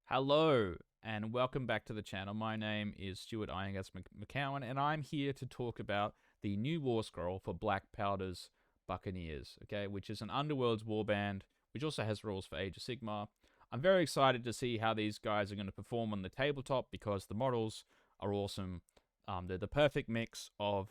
Hello, and welcome back to the channel. My name is Stuart Irongas McCowan, and I'm here to talk about the new Warscroll for Blackpowder's Buccaneers, okay, which is an Underworlds warband, which also has rules for Age of Sigmar. I'm very excited to see how these guys are going to perform on the tabletop because the models are awesome. They're the perfect mix of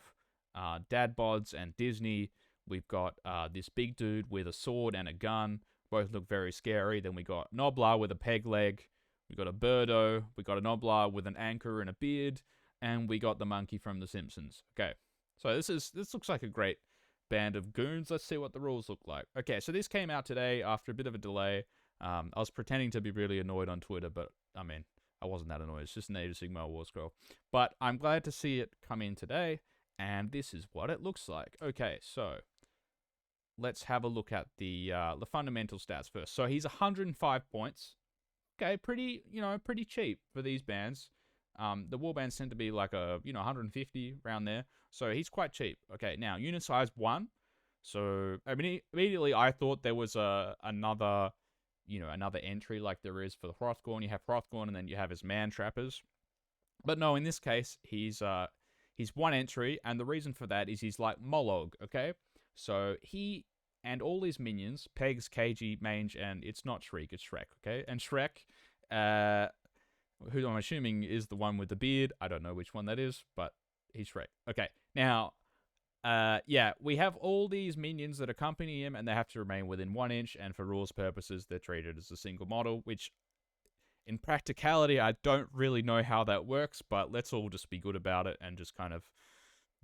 dad bods and Disney. We've got this big dude with a sword and a gun. Both look very scary. Then we got Noblar with a peg leg. We got a Birdo, we got an Oblar with an anchor and a beard, and we got the monkey from The Simpsons. Okay, so this looks like a great band of goons. Let's see what the rules look like. Okay, so this came out today after a bit of a delay. I was pretending to be really annoyed on Twitter, but I mean, I wasn't that annoyed. It's just an Age of Sigmar Warscroll. But I'm glad to see it come in today, and this is what it looks like. Okay, so let's have a look at the fundamental stats first. So he's 105 points. Okay, pretty cheap for these bands. The war bands tend to be like 150 around there. So he's quite cheap. Okay, now unit size 1. So I mean, immediately I thought there was another entry like there is for the Hrothgorn. You have Hrothgorn and then you have his man trappers. But no, in this case, he's one entry, and the reason for that is he's like Mollog, okay? So he and all his minions, Pegs, KG, Mange, and it's not Shriek, it's Shrek, okay? And Shrek, who I'm assuming is the one with the beard. I don't know which one that is, but he's Shrek. Okay, now, we have all these minions that accompany him, and they have to remain within 1 inch, and for rules purposes, they're treated as a single model, which, in practicality, I don't really know how that works, but let's all just be good about it and just kind of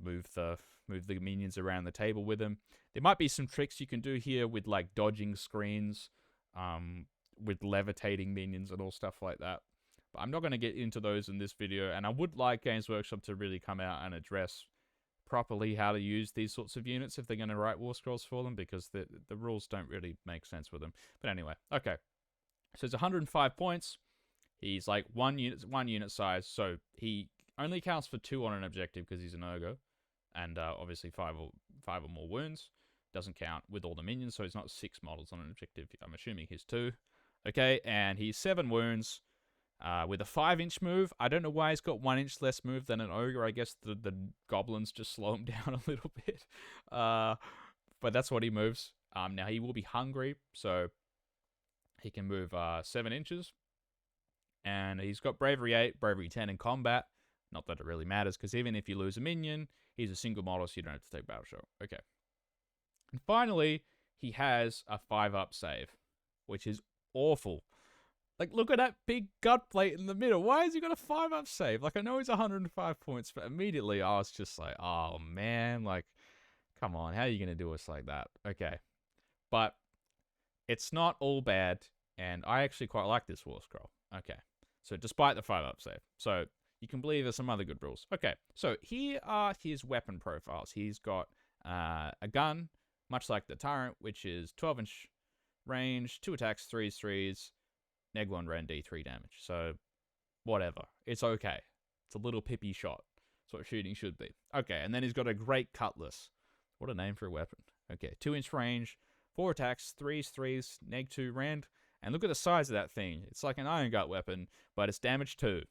move the minions around the table with him. There might be some tricks you can do here with like dodging screens, with levitating minions and all stuff like that. But I'm not going to get into those in this video, and I would like Games Workshop to really come out and address properly how to use these sorts of units if they're going to write war scrolls for them, because the rules don't really make sense with them. But anyway, okay. So it's 105 points. He's like one unit size, so he only counts for 2 on an objective because he's an ogre, and obviously 5 or more wounds. Doesn't count with all the minions, so he's not 6 models on an objective. I'm assuming he's 2. Okay, and he's 7 wounds with a 5-inch move. I don't know why he's got 1 inch less move than an ogre. I guess the goblins just slow him down a little bit. But that's what he moves. Now he will be hungry, so he can move 7 inches. And he's got Bravery 8, Bravery 10 in combat. Not that it really matters, because even if you lose a minion, he's a single model, so you don't have to take battle shot. Okay. And finally, he has a 5-up save, which is awful. Like, look at that big gut plate in the middle. Why has he got a 5-up save? Like, I know he's 105 points, but immediately I was just like, oh, man. Like, come on. How are you going to do us like that? Okay. But it's not all bad, and I actually quite like this Warscroll. Okay. So, despite the 5-up save. So, you can believe there's some other good rules. Okay. So, here are his weapon profiles. He's got a gun, much like the Tyrant, which is 12-inch range, 2 attacks, 3s, neg 1 rend D3 damage. So, whatever. It's okay. It's a little pippy shot. That's what shooting should be. Okay, and then he's got a great cutlass. What a name for a weapon. Okay, 2-inch range, 4 attacks, 3s, neg 2 rend. And look at the size of that thing. It's like an iron gut weapon, but it's damage 2.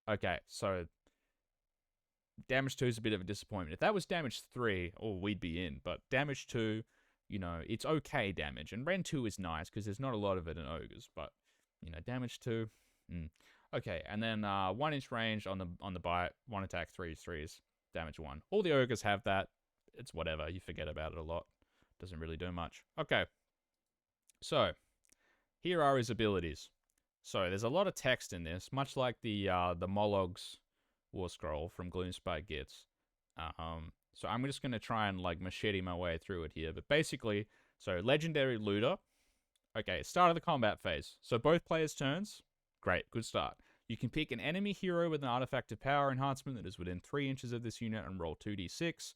Okay, so damage 2 is a bit of a disappointment. If that was damage 3, we'd be in. But damage 2, it's okay damage. And rend 2 is nice because there's not a lot of it in ogres. But, damage 2. Okay, and then 1-inch range on the bite, 1 attack, 3s, damage 1. All the ogres have that. It's whatever. You forget about it a lot. Doesn't really do much. Okay. So, here are his abilities. So, there's a lot of text in this, much like the Mollog's Warscroll from Gloomspite gets. So I'm just going to try and machete my way through it here. But basically, so Legendary Looter. Okay, start of the combat phase. So both players' turns. Great, good start. You can pick an enemy hero with an artifact of power enhancement that is within 3 inches of this unit and roll 2d6.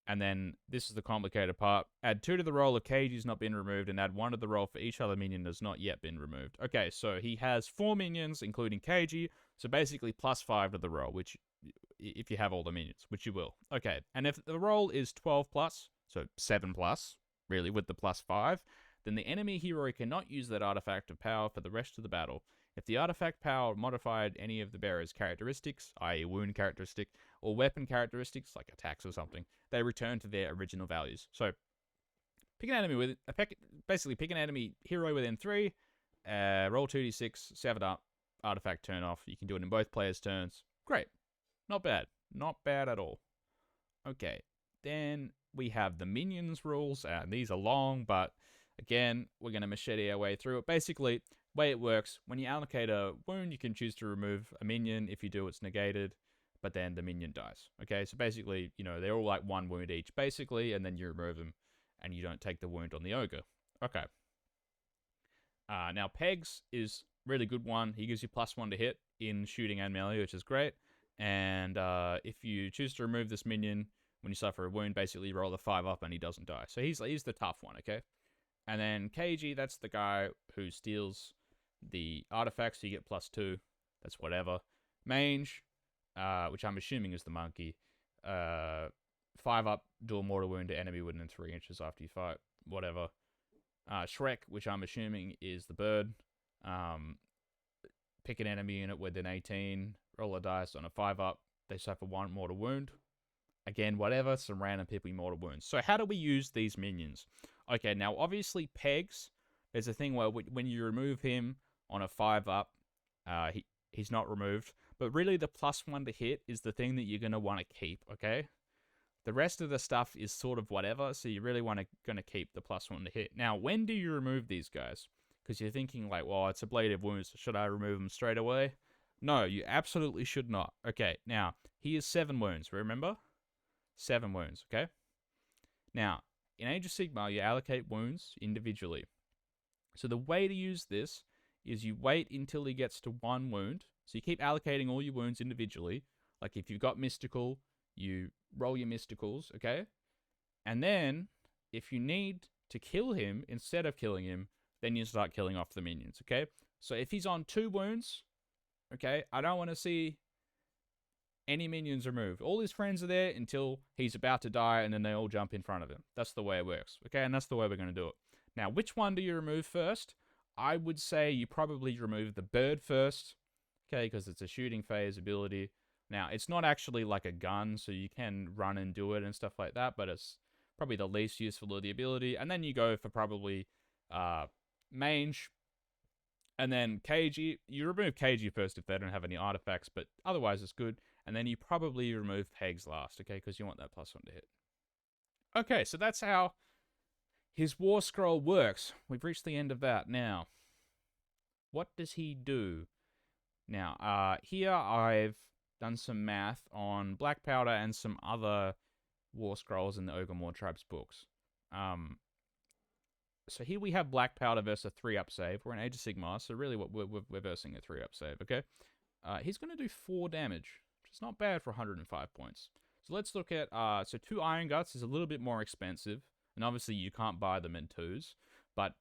And then, this is the complicated part. Add 2 to the roll if KG's not been removed, and add 1 to the roll for each other minion that has not yet been removed. Okay, so he has 4 minions, including KG, so basically plus 5 to the roll, which, if you have all the minions, which you will. Okay, and if the roll is 12 plus, so 7 plus, really, with the plus 5, then the enemy hero cannot use that artifact of power for the rest of the battle. If the artifact power modified any of the bearer's characteristics, i.e. wound characteristic, or weapon characteristics, like attacks or something, they return to their original values. So, pick an enemy with basically pick an enemy hero within 3, roll 2d6, 7 up, artifact turn off. You can do it in both players' turns. Great. Not bad. Not bad at all. Okay. Then we have the minions rules. These are long, but again, we're going to machete our way through it. Basically, way it works, when you allocate a wound, you can choose to remove a minion. If you do, it's negated, but then the minion dies. Okay, so basically, they're all like 1 wound each, basically, and then you remove them, and you don't take the wound on the ogre. Okay. Now, Pegs is really good one. He gives you +1 to hit in shooting and melee, which is great. And if you choose to remove this minion when you suffer a wound, basically you roll a 5 up and he doesn't die. So he's the tough one, okay? And then KG, that's the guy who steals the artifacts, so you get +2. That's whatever. Mange, which I'm assuming is the monkey. 5 up, do a mortal wound to enemy within 3 inches after you fight. Whatever. Shrek, which I'm assuming is the bird. Pick an enemy unit within 18. Roll a dice on a 5 up. They suffer 1 mortal wound. Again, whatever. Some random people mortal wounds. So how do we use these minions? Okay, now obviously Pegs, there's a thing where when you remove him on a 5 up, he's not removed. But really the +1 to hit is the thing that you're going to want to keep, okay? The rest of the stuff is sort of whatever, so you really going to keep the +1 to hit. Now, when do you remove these guys? Because you're thinking like, well, it's a blade of wounds, so should I remove them straight away? No, you absolutely should not. Okay, now, he is 7 wounds, remember? 7 wounds, okay? Now, in Age of Sigmar, you allocate wounds individually. So the way to use this is you wait until he gets to 1 wound. So you keep allocating all your wounds individually. Like if you've got Mystical, you roll your Mysticals, okay? And then, if you need to kill him, instead of killing him, then you start killing off the minions, okay? So if he's on 2 wounds, okay, I don't want to see any minions removed. All his friends are there until he's about to die, and then they all jump in front of him. That's the way it works, okay? And that's the way we're going to do it. Now, which one do you remove first? I would say you probably remove the bird first, okay, because it's a shooting phase ability. Now, it's not actually like a gun, so you can run and do it and stuff like that, but it's probably the least useful of the ability. And then you go for probably Mange, and then KG. You remove KG first if they don't have any artifacts, but otherwise it's good. And then you probably remove Pegs last, okay, because you want that +1 to hit. Okay, so that's how his Warscroll works. We've reached the end of that. Now, what does he do? Now, here I've done some math on Blackpowder and some other Warscrolls in the Ogor Mawtribes books. So here we have Blackpowder versus a 3-up save. We're in Age of Sigmar, so really what we're versing a 3-up save, okay? He's going to do 4 damage, which is not bad for 105 points. So let's look at, so 2 Iron Guts is a little bit more expensive, and obviously you can't buy them in 2s, but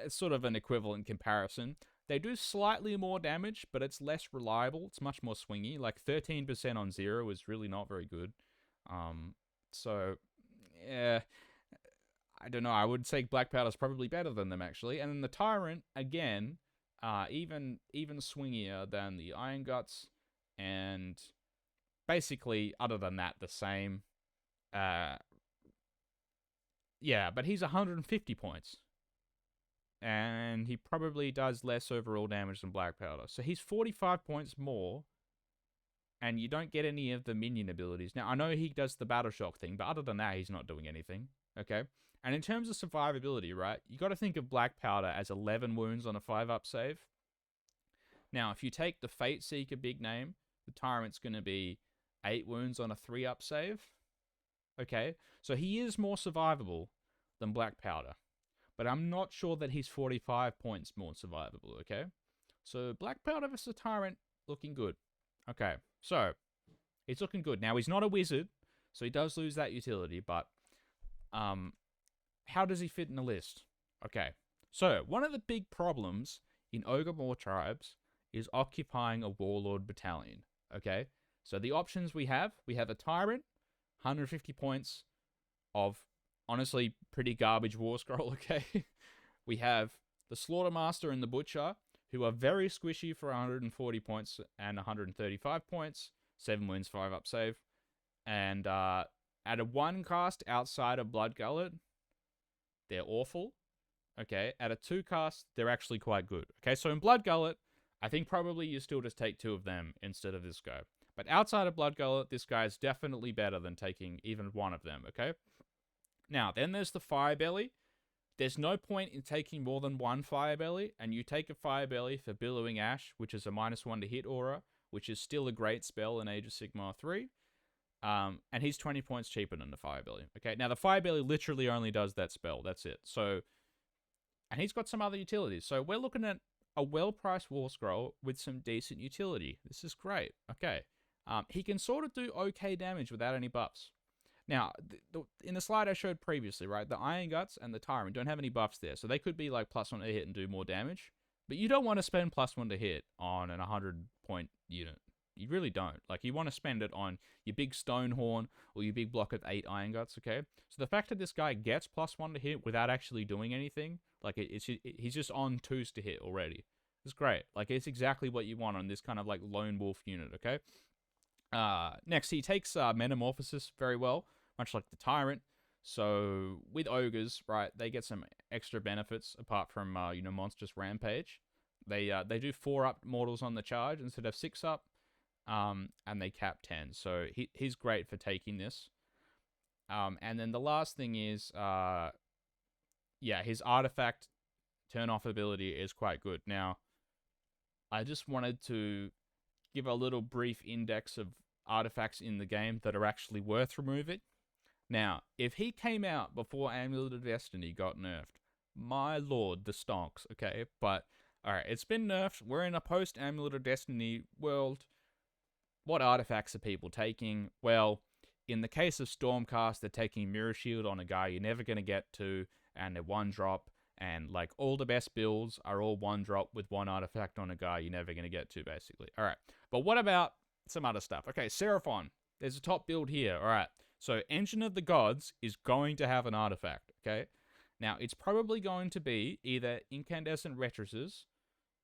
it's sort of an equivalent comparison. They do slightly more damage, but it's less reliable. It's much more swingy. Like 13% on 0 is really not very good. So, yeah, I don't know. I would say Blackpowder's probably better than them, actually. And then the Tyrant, again, even swingier than the Iron Guts. And basically, other than that, the same. Yeah, but he's 150 points. And he probably does less overall damage than Blackpowder. So he's 45 points more, and you don't get any of the minion abilities. Now, I know he does the Battle Shock thing, but other than that, he's not doing anything, okay? And in terms of survivability, right, you got to think of Blackpowder as 11 wounds on a 5-up save. Now, if you take the Fate Seeker big name, the Tyrant's going to be 8 wounds on a 3-up save, okay? So he is more survivable than Blackpowder. But I'm not sure that he's 45 points more survivable, okay? So Blackpowder versus Tyrant, looking good. Okay, so he's looking good. Now, he's not a wizard, so he does lose that utility, but how does he fit in the list? Okay, so one of the big problems in Ogor Mawtribes is occupying a Warlord battalion, okay? So the options we have a Tyrant, 150 points of honestly pretty garbage Warscroll, okay? We have the Slaughtermaster and the Butcher, who are very squishy for 140 points and 135 points. 7 wins, 5 up save. And at a 1 cast outside of Blood Gullet, they're awful. Okay, at a 2 cast, they're actually quite good. Okay, so in Blood Gullet, I think probably you still just take 2 of them instead of this guy. But outside of Blood Gullet, this guy is definitely better than taking even 1 of them, okay? Now, then there's the Firebelly. There's no point in taking more than 1 Firebelly, and you take a Firebelly for Billowing Ash, which is a -1 to hit aura, which is still a great spell in Age of Sigmar 3. And he's 20 points cheaper than the Firebelly. Okay, now the Firebelly literally only does that spell. That's it. So, and he's got some other utilities. So we're looking at a well-priced Warscroll with some decent utility. This is great. Okay. He can sort of do okay damage without any buffs. Now, in the slide I showed previously, right, the Iron Guts and the Tyrant don't have any buffs there, so they could be like +1 to hit and do more damage. But you don't want to spend +1 to hit on an 100-point unit. You really don't. Like, you want to spend it on your big Stonehorn or your big block of 8 Iron Guts, okay? So the fact that this guy gets +1 to hit without actually doing anything, like, he's just on 2s to hit already. It's great. Like, it's exactly what you want on this kind of, like, lone wolf unit, okay? Next, he takes Metamorphosis very well, much like the Tyrant. So, with Ogres, right, they get some extra benefits apart from, Monstrous Rampage. They do 4-up mortals on the charge instead of 6-up. And they cap 10. So he's great for taking this. And then the last thing is, his artifact turn-off ability is quite good. Now, I just wanted to give a little brief index of artifacts in the game that are actually worth removing. Now, if he came out before Amulet of Destiny got nerfed, my lord, the stonks, okay? But, alright, it's been nerfed. We're in a post-Amulet of Destiny world. What artifacts are people taking? Well, in the case of Stormcast, they're taking Mirror Shield on a guy you're never going to get to, and they're 1-drop, and like all the best builds are all 1-drop with 1 artifact on a guy you're never going to get to, basically. Alright, but what about some other stuff? Okay, Seraphon. There's a top build here. Alright, so Engine of the Gods is going to have an artifact, okay? Now, it's probably going to be either Incandescent Retrices.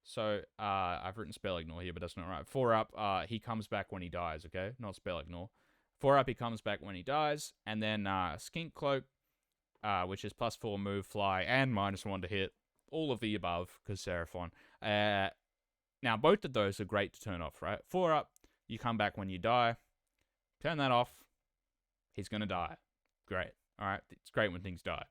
So, I've written Spell Ignore here, but that's not right. 4-up, he comes back when he dies, okay? Not Spell Ignore. 4-up, he comes back when he dies. And then Skink Cloak, which is +4 move, fly, and -1 to hit. All of the above, because Seraphon. Now, both of those are great to turn off, right? 4-up, you come back when you die. Turn that off. He's going to die. Great. All right, it's great when things die.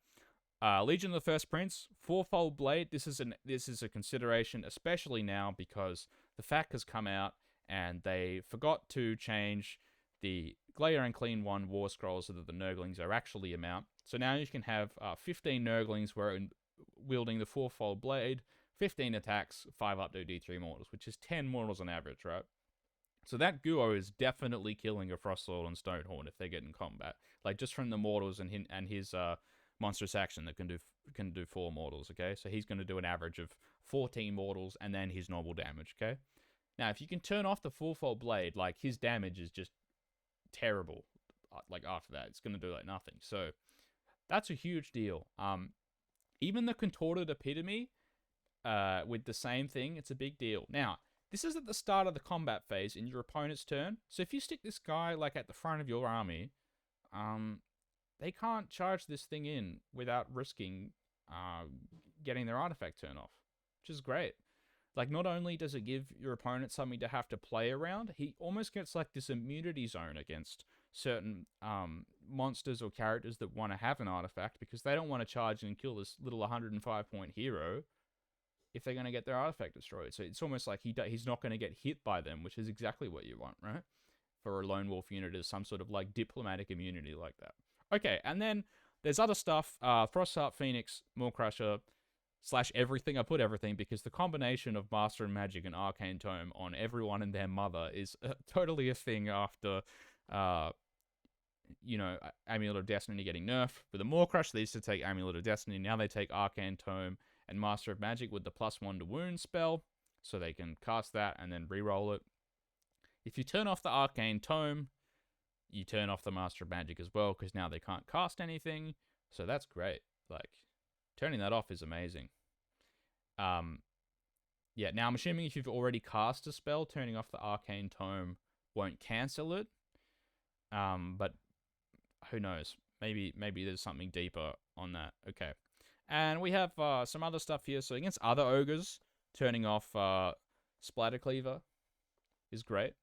Legion of the First Prince, 4-fold blade. This is a consideration, especially now because the FAQ has come out and they forgot to change the Glare and Clean 1 Warscroll so that the Nurglings are actually a mount. So now you can have 15 Nurglings wielding the 4-fold blade, 15 attacks, 5-up to D3 mortals, which is 10 mortals on average, right? So that duo is definitely killing a Frostlord and Stonehorn if they get in combat. Like, just from the mortals and his monstrous action that can do 4 mortals, okay? So he's going to do an average of 14 mortals and then his normal damage, okay? Now, if you can turn off the 4-fold blade, like, his damage is just terrible. Like, after that, it's going to do, like, nothing. So that's a huge deal. Even the Contorted Epitome, with the same thing, it's a big deal. Now, this is at the start of the combat phase in your opponent's turn. So if you stick this guy, like, at the front of your army, they can't charge this thing in without risking getting their artifact turned off, which is great. Like, not only does it give your opponent something to have to play around, he almost gets like this immunity zone against certain monsters or characters that want to have an artifact because they don't want to charge and kill this little 105-point hero if they're going to get their artifact destroyed. So it's almost like he's not going to get hit by them, which is exactly what you want, right? For a lone wolf unit is some sort of like diplomatic immunity like that. Okay, and then there's other stuff. Frostheart Phoenix, Maw-Crusher, / everything. I put everything because the combination of Master and Magic and Arcane Tome on everyone and their mother is totally a thing after, Amulet of Destiny getting nerfed. With the Maw-Crusher, they used to take Amulet of Destiny. Now they take Arcane Tome and Master of Magic with the +1 to wound spell. So they can cast that and then reroll it. If you turn off the Arcane Tome, you turn off the Master of Magic as well, because now they can't cast anything. So that's great. Like, Turning that off is amazing. Yeah, now I'm assuming if you've already cast a spell, turning off the Arcane Tome won't cancel it. But who knows? Maybe there's something deeper on that. Okay. And we have some other stuff here. So against other ogres, turning off Splatter Cleaver is great.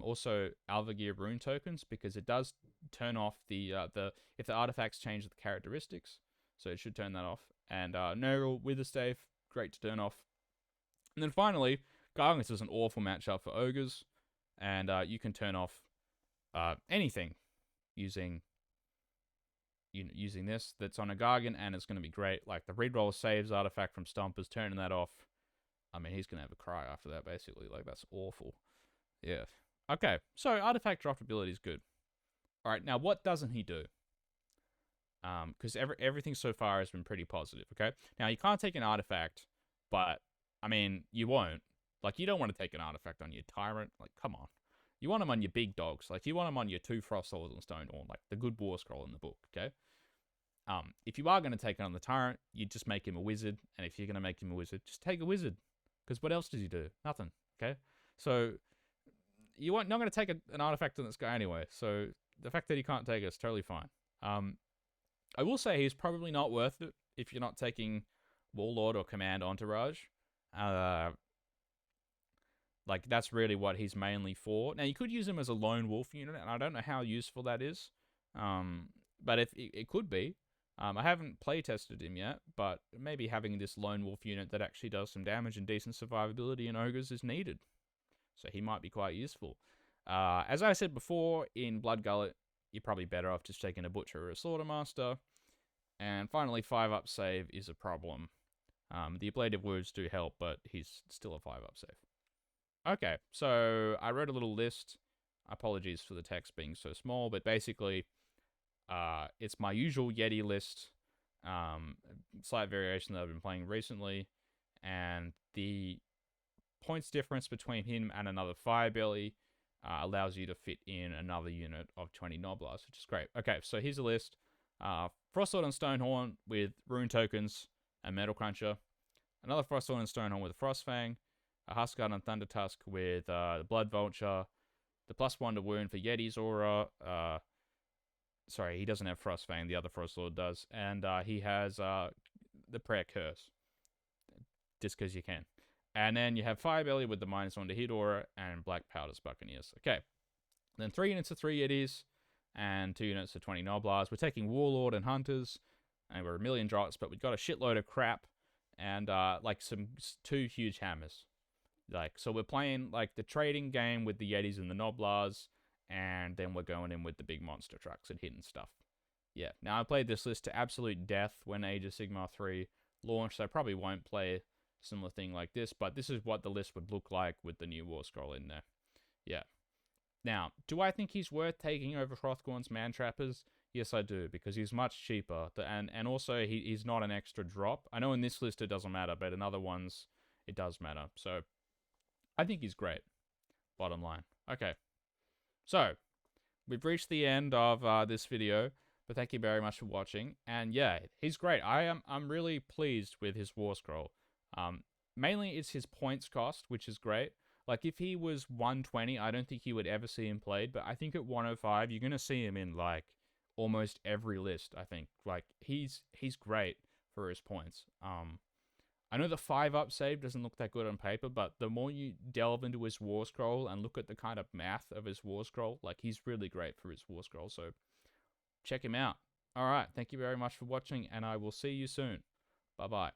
Also, Alvagear rune tokens, because it does turn off the if the artifacts change the characteristics, so it should turn that off. And Neural Witherstave, great to turn off. And then finally, Gargants is an awful matchup for ogres, and you can turn off anything using this that's on a Gargant, and it's going to be great. Like the reroll saves artifact from Stompers, turning that off. I mean, he's going to have a cry after that, basically. Like, that's awful. Yeah. Okay, so artifact drop ability is good. All right, now what doesn't he do? Because everything so far has been pretty positive, okay? Now, you can't take an artifact, but, I mean, you won't. Like, you don't want to take an artifact on your Tyrant. Like, come on. You want them on your big dogs. Like, you want them on your 2 Frost Swords and Stonehorn, like the good Warscroll in the book, okay? If you are going to take it on the Tyrant, you just make him a wizard. And if you're going to make him a wizard, just take a wizard. Because what else does he do? Nothing, okay? So, you're not going to take an artifact on this guy anyway. So, the fact that he can't take it is totally fine. I will say he's probably not worth it if you're not taking Warlord or Command Entourage. Like, that's really what he's mainly for. Now, you could use him as a lone wolf unit, and I don't know how useful that is. But if it could be. I haven't playtested him yet, but maybe having this lone wolf unit that actually does some damage and decent survivability in ogres is needed. So he might be quite useful. As I said before, in Blood Gullet, you're probably better off just taking a Butcher or a Slaughtermaster. And finally, 5-up save is a problem. The Ablative Wounds do help, but he's still a 5-up save. Okay, so I wrote a little list. Apologies for the text being so small, but basically, it's my usual Yeti list. Slight variation that I've been playing recently. And the points difference between him and another Firebelly allows you to fit in another unit of 20 Noblars, which is great. Okay, so here's a list. Frostsword and Stonehorn with Rune Tokens and Metal Cruncher. Another Frostsword and Stonehorn with a Frostfang. A Huskguard and Thundertusk with the Blood Vulture. The +1 to Wound for Yeti's Aura. Sorry, he doesn't have Frostfang. The other Frostlord does. And he has the Prayer Curse. Just because you can. And then you have Firebelly with the -1 to hit aura and Blackpowder's Buccaneers. Okay. Then 3 units of 3 Yetis and 2 units of 20 Noblars. We're taking Warlord and Hunters. And we're a million drops, but we've got a shitload of crap. And like 2 huge hammers. Like, so we're playing like the trading game with the Yetis and the Noblars. And then we're going in with the big monster trucks and hitting stuff. Yeah. Now, I played this list to absolute death when Age of Sigmar 3 launched. So I probably won't play similar thing like this, but this is what the list would look like with the new Warscroll in there. Yeah. Now, do I think he's worth taking over Hrothgorn's Mantrappers? Yes, I do, because he's much cheaper, and also he's not an extra drop. I know in this list it doesn't matter, but in other ones it does matter. So, I think he's great. Bottom line. Okay. So, we've reached the end of this video, but thank you very much for watching. And yeah, he's great. I'm really pleased with his Warscroll. Mainly it's his points cost, which is great. Like, if he was 120, I don't think you would ever see him played, but I think at 105, you're going to see him in, like, almost every list, I think. Like, he's great for his points. I know the 5-up save doesn't look that good on paper, but the more you delve into his Warscroll and look at the kind of math of his Warscroll, like, he's really great for his Warscroll, so check him out. Alright, thank you very much for watching, and I will see you soon. Bye-bye.